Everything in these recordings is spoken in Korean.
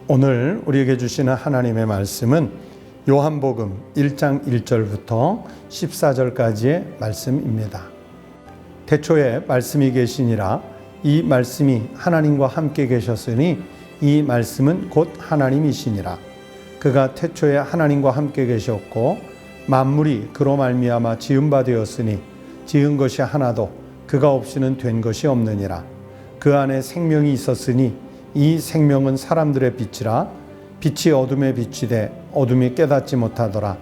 오늘 우리에게 주시는 하나님의 말씀은 요한복음 1장 1절부터 14절까지의 말씀입니다. 태초에 말씀이 계시니라. 이 말씀이 하나님과 함께 계셨으니 이 말씀은 곧 하나님이시니라. 그가 태초에 하나님과 함께 계셨고 만물이 그로 말미암아 지은 바 되었으니 지은 것이 하나도 그가 없이는 된 것이 없느니라. 그 안에 생명이 있었으니 이 생명은 사람들의 빛이라. 빛이 어둠에 비치되 어둠이 깨닫지 못하더라.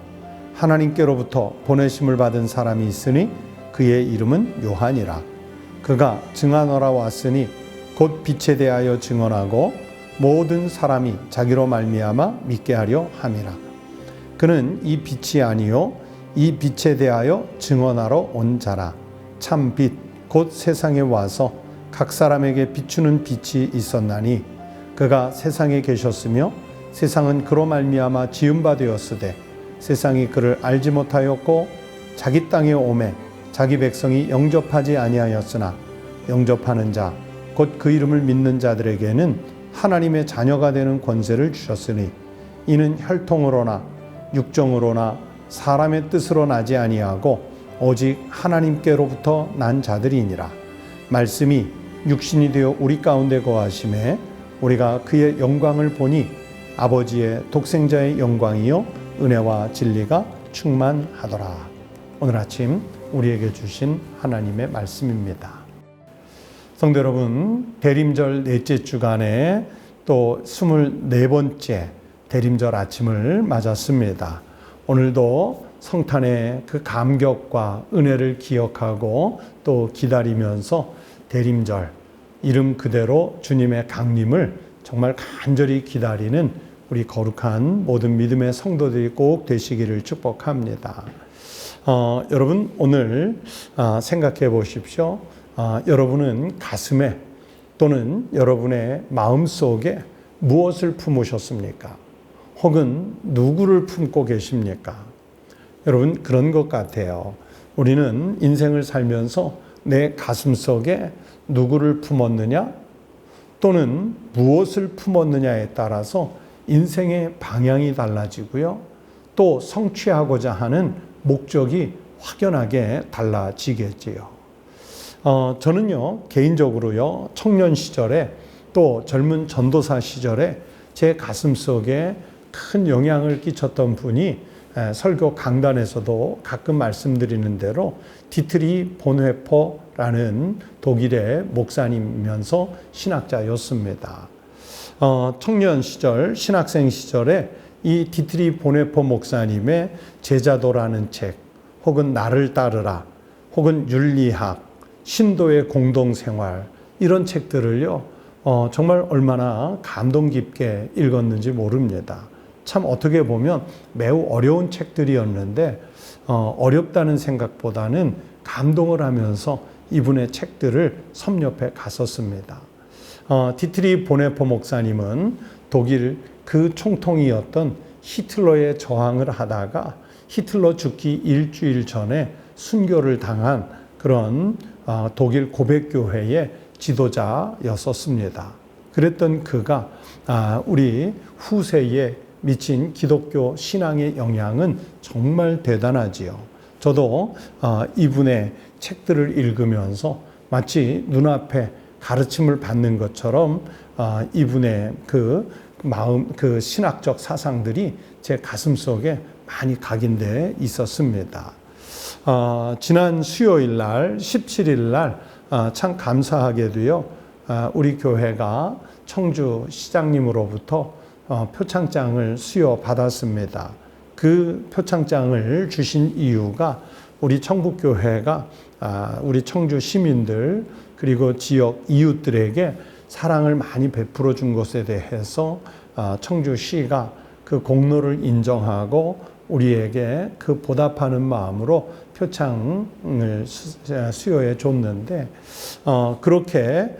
하나님께로부터 보내심을 받은 사람이 있으니 그의 이름은 요한이라. 그가 증언하러 왔으니 곧 빛에 대하여 증언하고 모든 사람이 자기로 말미암아 믿게 하려 함이라. 그는 이 빛이 아니요 이 빛에 대하여 증언하러 온 자라. 참 빛 곧 세상에 와서 각 사람에게 비추는 빛이 있었나니 그가 세상에 계셨으며 세상은 그로 말미암아 지은 바 되었으되 세상이 그를 알지 못하였고 자기 땅에 오매 자기 백성이 영접하지 아니하였으나 영접하는 자 곧 그 이름을 믿는 자들에게는 하나님의 자녀가 되는 권세를 주셨으니 이는 혈통으로나 육정으로나 사람의 뜻으로 나지 아니하고 오직 하나님께로부터 난 자들이니라. 말씀이 육신이 되어 우리 가운데 거하심에 우리가 그의 영광을 보니 아버지의 독생자의 영광이요 은혜와 진리가 충만하더라. 오늘 아침 우리에게 주신 하나님의 말씀입니다. 성도 여러분, 대림절 넷째 주간에 또 24번째 대림절 아침을 맞았습니다. 오늘도 성탄의 그 감격과 은혜를 기억하고 또 기다리면서 대림절, 이름 그대로 주님의 강림을 정말 간절히 기다리는 우리 거룩한 모든 믿음의 성도들이 꼭 되시기를 축복합니다. 여러분 오늘 생각해 보십시오. 여러분은 가슴에 또는 여러분의 마음속에 무엇을 품으셨습니까? 혹은 누구를 품고 계십니까? 여러분 그런 것 같아요. 우리는 인생을 살면서 내 가슴속에 누구를 품었느냐 또는 무엇을 품었느냐에 따라서 인생의 방향이 달라지고요. 또 성취하고자 하는 목적이 확연하게 달라지겠지요. 저는요 개인적으로요 청년 시절에 또 젊은 전도사 시절에 제 가슴속에 큰 영향을 끼쳤던 분이 설교 강단에서도 가끔 말씀드리는 대로 디트리 본회퍼라는 독일의 목사님이면서 신학자였습니다. 청년 시절, 신학생 시절에 이 디트리 본회퍼 목사님의 제자도라는 책, 혹은 나를 따르라, 혹은 윤리학, 신도의 공동생활 이런 책들을요 정말 얼마나 감동 깊게 읽었는지 모릅니다. 참 어떻게 보면 매우 어려운 책들이었는데 어렵다는 생각보다는 감동을 하면서 이분의 책들을 섭렵해 갔었습니다. 디트리 본회퍼 목사님은 독일 그 총통이었던 히틀러에 저항을 하다가 히틀러 죽기 일주일 전에 순교를 당한 그런 독일 고백교회의 지도자였었습니다. 그랬던 그가 우리 후세에 미친 기독교 신앙의 영향은 정말 대단하지요. 저도 이분의 책들을 읽으면서 마치 눈앞에 가르침을 받는 것처럼 이분의 그 마음, 그 신학적 사상들이 제 가슴 속에 많이 각인돼 있었습니다. 지난 수요일 날, 17일 날, 참 감사하게도요, 우리 교회가 청주 시장님으로부터 표창장을 수여받았습니다. 그 표창장을 주신 이유가 우리 청북교회가 우리 청주 시민들 그리고 지역 이웃들에게 사랑을 많이 베풀어 준 것에 대해서 청주시가 그 공로를 인정하고 우리에게 그 보답하는 마음으로 표창을 수여해 줬는데 그렇게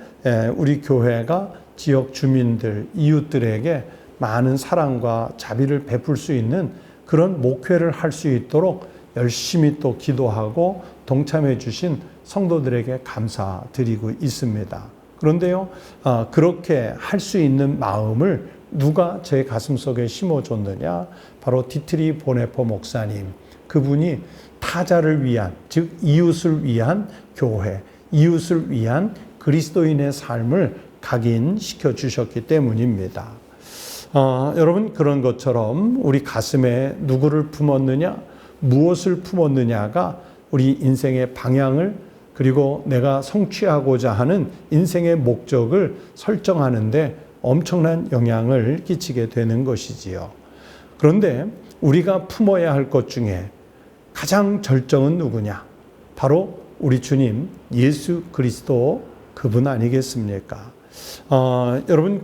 우리 교회가 지역 주민들, 이웃들에게 많은 사랑과 자비를 베풀 수 있는 그런 목회를 할 수 있도록 열심히 또 기도하고 동참해 주신 성도들에게 감사드리고 있습니다. 그런데요, 그렇게 할 수 있는 마음을 누가 제 가슴 속에 심어줬느냐? 바로 디트리 보네포 목사님. 그분이 타자를 위한, 즉 이웃을 위한 교회, 이웃을 위한 그리스도인의 삶을 각인시켜 주셨기 때문입니다. 여러분, 그런 것처럼 우리 가슴에 누구를 품었느냐, 무엇을 품었느냐가 우리 인생의 방향을 그리고 내가 성취하고자 하는 인생의 목적을 설정하는데 엄청난 영향을 끼치게 되는 것이지요. 그런데 우리가 품어야 할 것 중에 가장 절정은 누구냐? 바로 우리 주님 예수 그리스도 그분 아니겠습니까? 여러분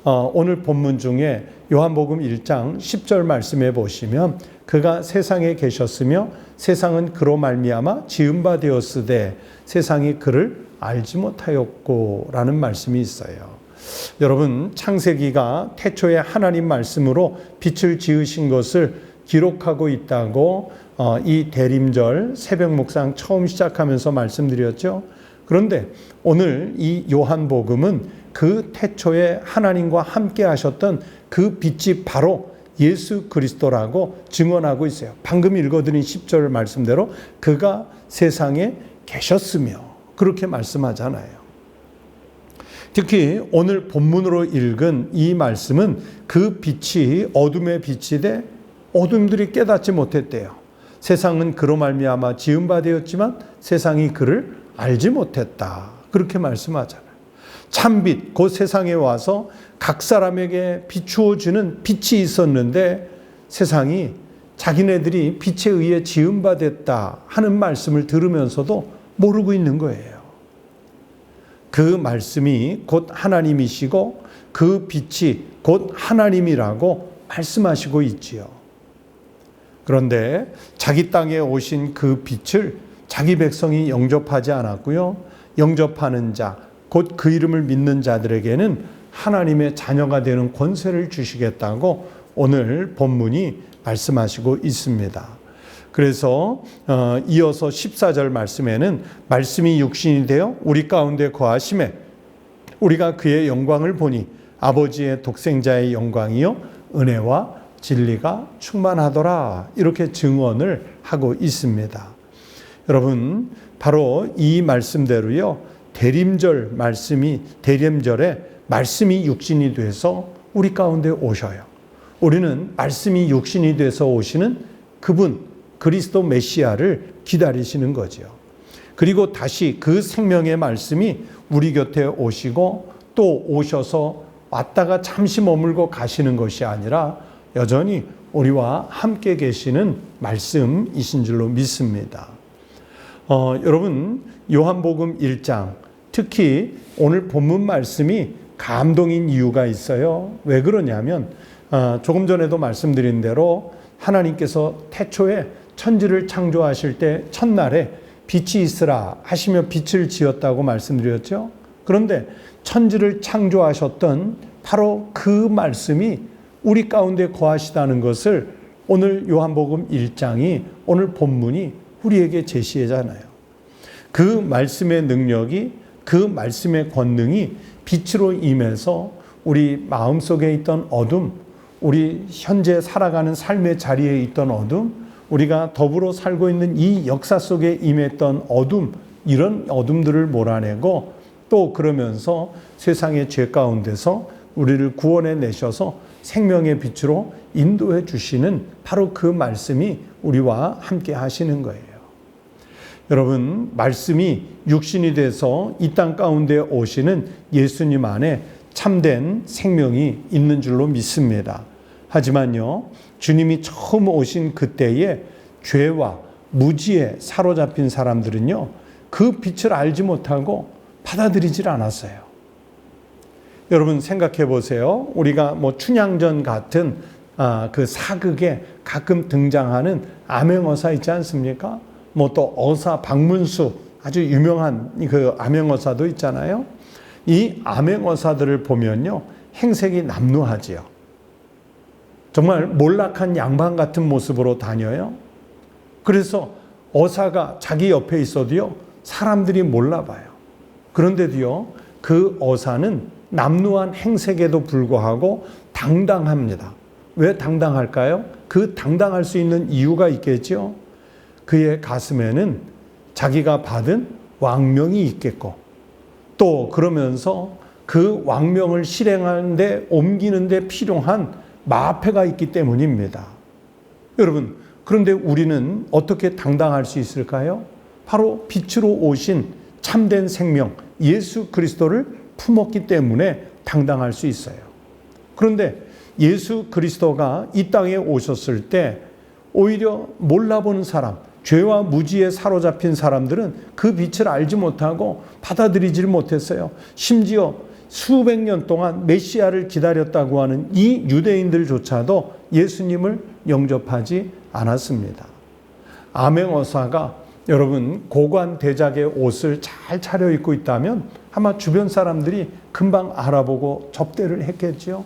오늘 본문 중에 요한복음 1장 10절 말씀해 보시면 그가 세상에 계셨으며 세상은 그로 말미암아 지은 바 되었으되 세상이 그를 알지 못하였고 라는 말씀이 있어요. 여러분, 창세기가 태초에 하나님 말씀으로 빛을 지으신 것을 기록하고 있다고 이 대림절 새벽 묵상 처음 시작하면서 말씀드렸죠. 그런데 오늘 이 요한복음은 그 태초에 하나님과 함께 하셨던 그 빛이 바로 예수 그리스도라고 증언하고 있어요. 방금 읽어드린 10절 말씀대로 그가 세상에 계셨으며 그렇게 말씀하잖아요. 특히 오늘 본문으로 읽은 이 말씀은 그 빛이 어둠의 빛이되 어둠들이 깨닫지 못했대요. 세상은 그로 말미암아 지은 바 되었지만 세상이 그를 알지 못했다. 그렇게 말씀하잖아요. 참빛, 곧 세상에 와서 각 사람에게 비추어주는 빛이 있었는데 세상이 자기네들이 빛에 의해 지은 바 됐다 하는 말씀을 들으면서도 모르고 있는 거예요. 그 말씀이 곧 하나님이시고 그 빛이 곧 하나님이라고 말씀하시고 있지요. 그런데 자기 땅에 오신 그 빛을 자기 백성이 영접하지 않았고요. 영접하는 자, 곧 그 이름을 믿는 자들에게는 하나님의 자녀가 되는 권세를 주시겠다고 오늘 본문이 말씀하시고 있습니다. 그래서 이어서 14절 말씀에는 말씀이 육신이 되어 우리 가운데 거하심에 우리가 그의 영광을 보니 아버지의 독생자의 영광이요 은혜와 진리가 충만하더라 이렇게 증언을 하고 있습니다. 여러분, 바로 이 말씀대로요 대림절에 말씀이 육신이 돼서 우리 가운데 오셔요. 우리는 말씀이 육신이 돼서 오시는 그분 그리스도 메시아를 기다리시는 거죠. 그리고 다시 그 생명의 말씀이 우리 곁에 오시고 또 오셔서 왔다가 잠시 머물고 가시는 것이 아니라 여전히 우리와 함께 계시는 말씀이신 줄로 믿습니다. 여러분, 요한복음 1장 특히 오늘 본문 말씀이 감동인 이유가 있어요. 왜 그러냐면 조금 전에도 말씀드린 대로 하나님께서 태초에 천지를 창조하실 때 첫날에 빛이 있으라 하시며 빛을 지었다고 말씀드렸죠. 그런데 천지를 창조하셨던 바로 그 말씀이 우리 가운데 거하시다는 것을 오늘 요한복음 1장이 오늘 본문이 우리에게 제시하잖아요. 그 말씀의 능력이, 그 말씀의 권능이 빛으로 임해서 우리 마음속에 있던 어둠, 우리 현재 살아가는 삶의 자리에 있던 어둠, 우리가 더불어 살고 있는 이 역사 속에 임했던 어둠, 이런 어둠들을 몰아내고 또 그러면서 세상의 죄 가운데서 우리를 구원해 내셔서 생명의 빛으로 인도해 주시는 바로 그 말씀이 우리와 함께 하시는 거예요. 여러분, 말씀이 육신이 돼서 이 땅 가운데 오시는 예수님 안에 참된 생명이 있는 줄로 믿습니다. 하지만요, 주님이 처음 오신 그때에 죄와 무지에 사로잡힌 사람들은요, 그 빛을 알지 못하고 받아들이질 않았어요. 여러분 생각해 보세요. 우리가 춘향전 같은 그 사극에 가끔 등장하는 암행어사 있지 않습니까? 또 어사 박문수, 아주 유명한 그 암행어사도 있잖아요. 이 암행어사들을 보면요, 행색이 남루하지요. 정말 몰락한 양반 같은 모습으로 다녀요. 그래서 어사가 자기 옆에 있어도요, 사람들이 몰라봐요. 그런데도요, 그 어사는 남루한 행색에도 불구하고 당당합니다. 왜 당당할까요? 그 당당할 수 있는 이유가 있겠죠. 그의 가슴에는 자기가 받은 왕명이 있겠고, 또 그러면서 그 왕명을 실행하는데 옮기는데 필요한 마패가 있기 때문입니다. 여러분, 그런데 우리는 어떻게 당당할 수 있을까요? 바로 빛으로 오신 참된 생명 예수 그리스도를 품었기 때문에 당당할 수 있어요. 그런데 예수 그리스도가 이 땅에 오셨을 때 오히려 몰라보는 사람, 죄와 무지에 사로잡힌 사람들은 그 빛을 알지 못하고 받아들이질 못했어요. 심지어 수백 년 동안 메시아를 기다렸다고 하는 이 유대인들조차도 예수님을 영접하지 않았습니다. 암행어사가 여러분 고관 대작의 옷을 잘 차려입고 있다면 아마 주변 사람들이 금방 알아보고 접대를 했겠죠.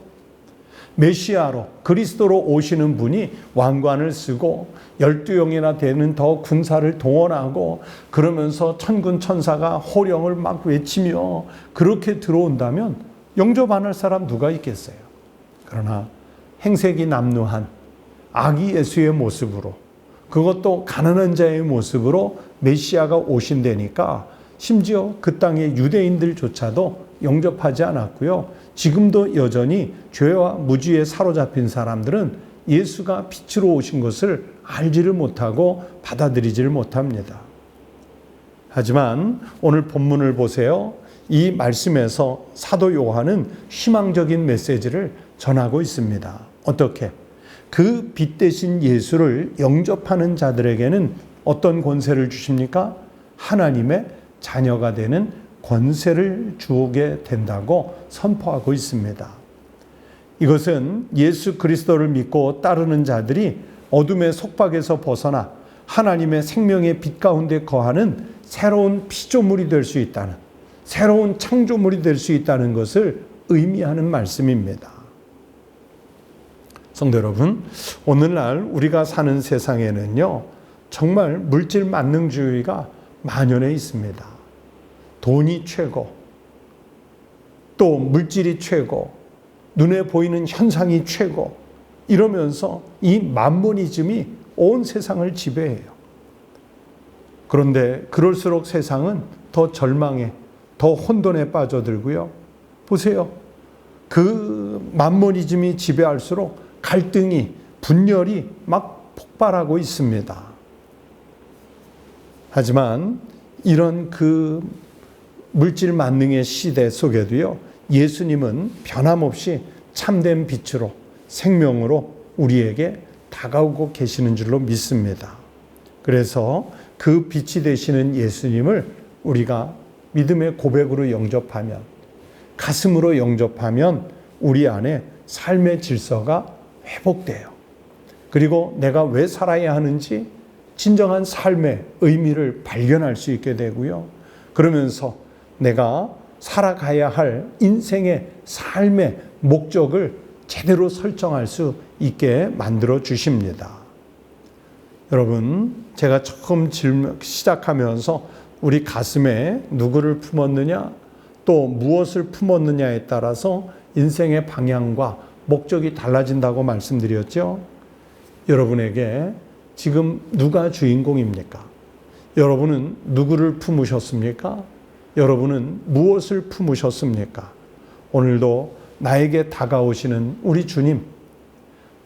메시아로 그리스도로 오시는 분이 왕관을 쓰고 12영이나 되는 더 군사를 동원하고 그러면서 천군 천사가 호령을 막 외치며 그렇게 들어온다면 영접 안 할 사람 누가 있겠어요? 그러나 행색이 남루한 아기 예수의 모습으로, 그것도 가난한 자의 모습으로 메시아가 오신다니까 심지어 그 땅의 유대인들조차도 영접하지 않았고요. 지금도 여전히 죄와 무지에 사로잡힌 사람들은 예수가 빛으로 오신 것을 알지를 못하고 받아들이지를 못합니다. 하지만 오늘 본문을 보세요. 이 말씀에서 사도 요한은 희망적인 메시지를 전하고 있습니다. 어떻게? 그 빛 대신 예수를 영접하는 자들에게는 어떤 권세를 주십니까? 하나님의 자녀가 되는 권세를 주게 된다고 선포하고 있습니다. 이것은 예수 그리스도를 믿고 따르는 자들이 어둠의 속박에서 벗어나 하나님의 생명의 빛 가운데 거하는 새로운 피조물이 될 수 있다는, 새로운 창조물이 될 수 있다는 것을 의미하는 말씀입니다. 성도 여러분, 오늘날 우리가 사는 세상에는요, 정말 물질 만능주의가 만연해 있습니다. 돈이 최고, 또 물질이 최고, 눈에 보이는 현상이 최고, 이러면서 이 만모니즘이 온 세상을 지배해요. 그런데 그럴수록 세상은 더 절망에, 더 혼돈에 빠져들고요. 보세요. 그 만모니즘이 지배할수록 갈등이, 분열이 막 폭발하고 있습니다. 하지만 이런 그 물질 만능의 시대 속에도요, 예수님은 변함없이 참된 빛으로, 생명으로 우리에게 다가오고 계시는 줄로 믿습니다. 그래서 그 빛이 되시는 예수님을 우리가 믿음의 고백으로 영접하면, 가슴으로 영접하면 우리 안에 삶의 질서가 회복돼요. 그리고 내가 왜 살아야 하는지 진정한 삶의 의미를 발견할 수 있게 되고요. 그러면서 내가 살아가야 할 인생의 삶의 목적을 제대로 설정할 수 있게 만들어 주십니다. 여러분, 제가 처음 시작하면서 우리 가슴에 누구를 품었느냐, 또 무엇을 품었느냐에 따라서 인생의 방향과 목적이 달라진다고 말씀드렸죠. 여러분에게 지금 누가 주인공입니까? 여러분은 누구를 품으셨습니까? 여러분은 무엇을 품으셨습니까? 오늘도 나에게 다가오시는 우리 주님,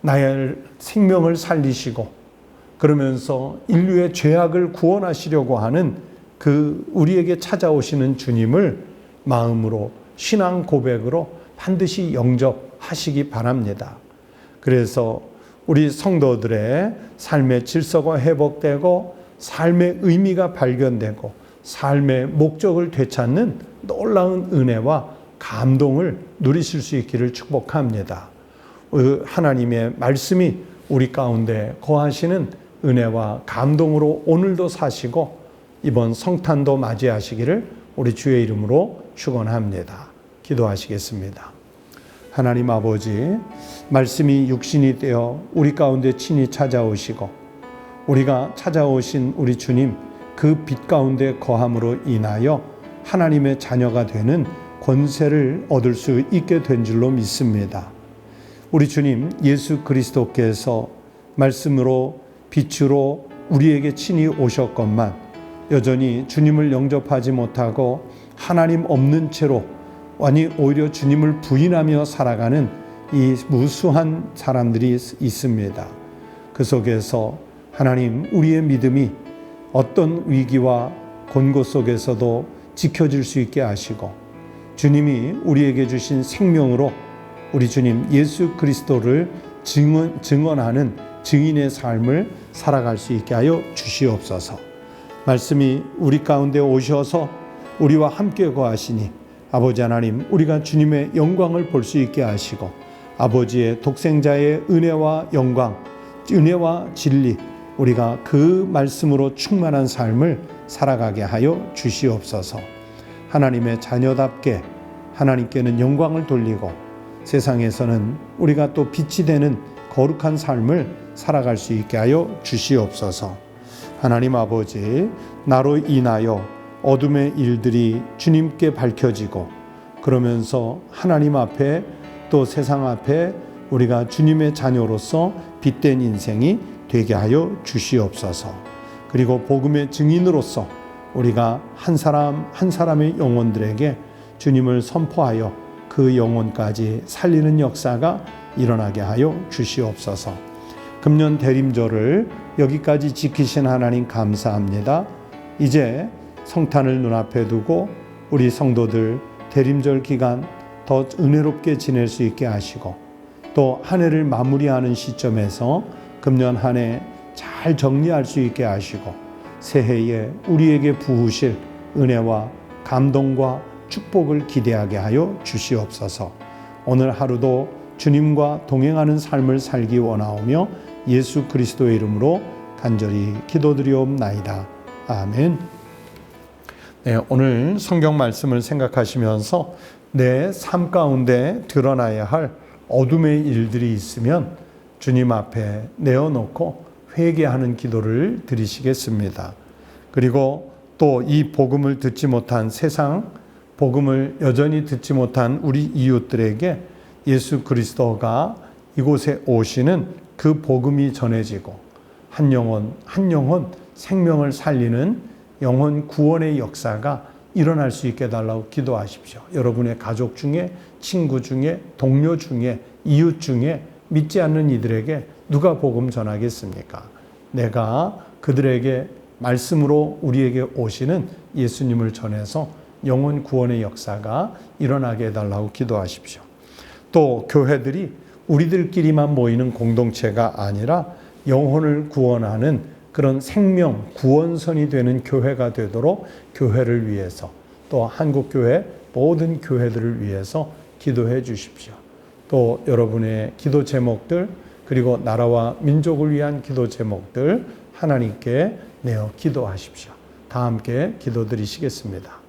나의 생명을 살리시고 그러면서 인류의 죄악을 구원하시려고 하는 그 우리에게 찾아오시는 주님을 마음으로 신앙 고백으로 반드시 영접하시기 바랍니다. 그래서 우리 성도들의 삶의 질서가 회복되고 삶의 의미가 발견되고 삶의 목적을 되찾는 놀라운 은혜와 감동을 누리실 수 있기를 축복합니다. 하나님의 말씀이 우리 가운데 거하시는 은혜와 감동으로 오늘도 사시고 이번 성탄도 맞이하시기를 우리 주의 이름으로 축원합니다. 기도하시겠습니다. 하나님 아버지, 말씀이 육신이 되어 우리 가운데 친히 찾아오시고 우리가 찾아오신 우리 주님, 그 빛 가운데 거함으로 인하여 하나님의 자녀가 되는 권세를 얻을 수 있게 된 줄로 믿습니다. 우리 주님 예수 그리스도께서 말씀으로 빛으로 우리에게 친히 오셨건만 여전히 주님을 영접하지 못하고 하나님 없는 채로 아니 오히려 주님을 부인하며 살아가는 이 무수한 사람들이 있습니다. 그 속에서 하나님, 우리의 믿음이 어떤 위기와 곤고 속에서도 지켜질 수 있게 하시고 주님이 우리에게 주신 생명으로 우리 주님 예수 그리스도를 증언하는 증인의 삶을 살아갈 수 있게 하여 주시옵소서. 말씀이 우리 가운데 오셔서 우리와 함께 거하시니 아버지 하나님, 우리가 주님의 영광을 볼 수 있게 하시고 아버지의 독생자의 은혜와 영광, 은혜와 진리, 우리가 그 말씀으로 충만한 삶을 살아가게 하여 주시옵소서. 하나님의 자녀답게 하나님께는 영광을 돌리고 세상에서는 우리가 또 빛이 되는 거룩한 삶을 살아갈 수 있게 하여 주시옵소서. 하나님 아버지, 나로 인하여 어둠의 일들이 주님께 밝혀지고 그러면서 하나님 앞에 또 세상 앞에 우리가 주님의 자녀로서 빛된 인생이 되게 하여 주시옵소서. 그리고 복음의 증인으로서 우리가 한 사람 한 사람의 영혼들에게 주님을 선포하여 그 영혼까지 살리는 역사가 일어나게 하여 주시옵소서. 금년 대림절을 여기까지 지키신 하나님 감사합니다. 이제 성탄을 눈앞에 두고 우리 성도들 대림절 기간 더 은혜롭게 지낼 수 있게 하시고 또 한 해를 마무리하는 시점에서 금년 한 해 잘 정리할 수 있게 하시고 새해에 우리에게 부으실 은혜와 감동과 축복을 기대하게 하여 주시옵소서. 오늘 하루도 주님과 동행하는 삶을 살기 원하오며 예수 그리스도의 이름으로 간절히 기도드리옵나이다. 아멘. 네, 오늘 성경 말씀을 생각하시면서 내 삶 가운데 드러나야 할 어둠의 일들이 있으면 주님 앞에 내어놓고 회개하는 기도를 드리시겠습니다. 그리고 또 이 복음을 듣지 못한 세상, 복음을 여전히 듣지 못한 우리 이웃들에게 예수 그리스도가 이곳에 오시는 그 복음이 전해지고 한 영혼 한 영혼 생명을 살리는 영혼 구원의 역사가 일어날 수 있게 해달라고 기도하십시오. 여러분의 가족 중에, 친구 중에, 동료 중에, 이웃 중에 믿지 않는 이들에게 누가 복음 전하겠습니까? 내가 그들에게 말씀으로 우리에게 오시는 예수님을 전해서 영혼 구원의 역사가 일어나게 해달라고 기도하십시오. 또 교회들이 우리들끼리만 모이는 공동체가 아니라 영혼을 구원하는 그런 생명 구원선이 되는 교회가 되도록 교회를 위해서 또 한국교회 모든 교회들을 위해서 기도해 주십시오. 또 여러분의 기도 제목들 그리고 나라와 민족을 위한 기도 제목들 하나님께 내어 기도하십시오. 다 함께 기도드리시겠습니다.